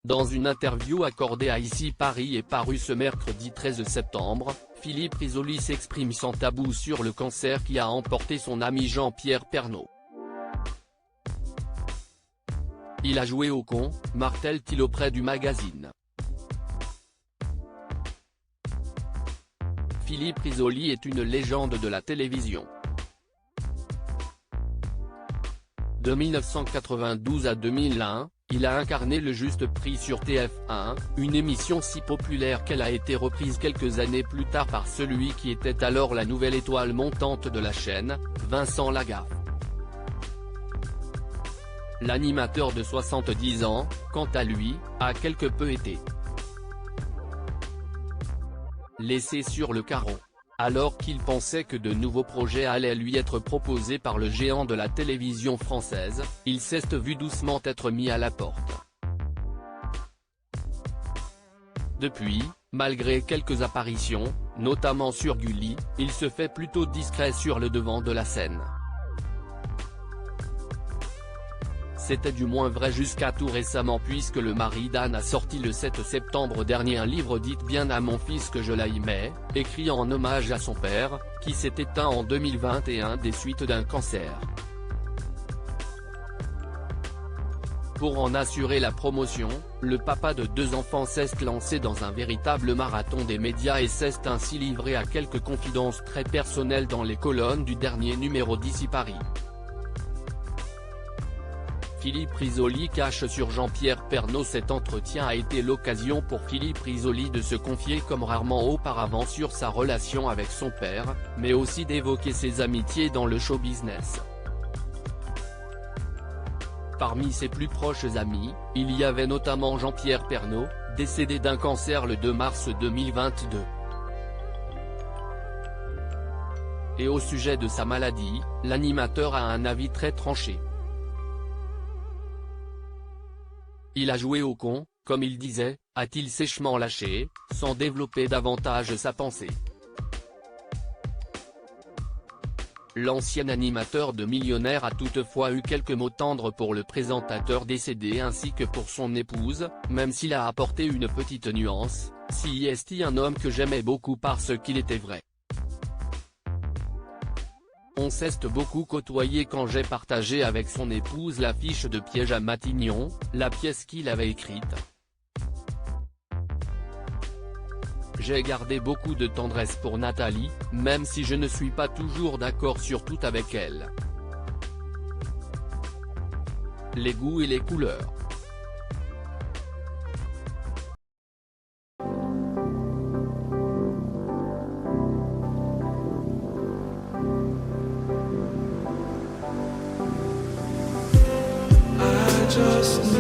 Dans une interview accordée à Ici Paris et parue ce mercredi 13 septembre, Philippe Risoli s'exprime sans tabou sur le cancer qui a emporté son ami Jean-Pierre Pernaut. Il a joué au con, martèle-t-il auprès du magazine. Philippe Risoli est une légende de la télévision. De 1992 à 2001, il a incarné le Juste Prix sur TF1, une émission si populaire qu'elle a été reprise quelques années plus tard par celui qui était alors la nouvelle étoile montante de la chaîne, Vincent Lagaffe. L'animateur de 70 ans, quant à lui, a quelque peu été laissé sur le carreau. Alors qu'il pensait que de nouveaux projets allaient lui être proposés par le géant de la télévision française, il s'est vu doucement être mis à la porte. Depuis, malgré quelques apparitions, notamment sur Gulli, il se fait plutôt discret sur le devant de la scène. C'était du moins vrai jusqu'à tout récemment puisque le mari d'Anne a sorti le 7 septembre dernier un livre dit bien à mon fils que je l'aimais, écrit en hommage à son père, qui s'est éteint en 2021 des suites d'un cancer. Pour en assurer la promotion, le papa de 2 enfants s'est lancé dans un véritable marathon des médias et s'est ainsi livré à quelques confidences très personnelles dans les colonnes du dernier numéro d'Ici Paris. Philippe Risoli cache sur Jean-Pierre Pernaut. Cet entretien a été l'occasion pour Philippe Risoli de se confier comme rarement auparavant sur sa relation avec son père, mais aussi d'évoquer ses amitiés dans le show business. Parmi ses plus proches amis, il y avait notamment Jean-Pierre Pernaut, décédé d'un cancer le 2 mars 2022. Et au sujet de sa maladie, l'animateur a un avis très tranché. Il a joué au con, comme il disait, a-t-il sèchement lâché, sans développer davantage sa pensée. L'ancien animateur de Millionnaire a toutefois eu quelques mots tendres pour le présentateur décédé ainsi que pour son épouse, même s'il a apporté une petite nuance, si est un homme que j'aimais beaucoup parce qu'il était vrai. On s'est beaucoup côtoyé quand j'ai partagé avec son épouse l'affiche de Piège à Matignon, la pièce qu'il avait écrite. J'ai gardé beaucoup de tendresse pour Nathalie, même si je ne suis pas toujours d'accord sur tout avec elle. Les goûts et les couleurs. Just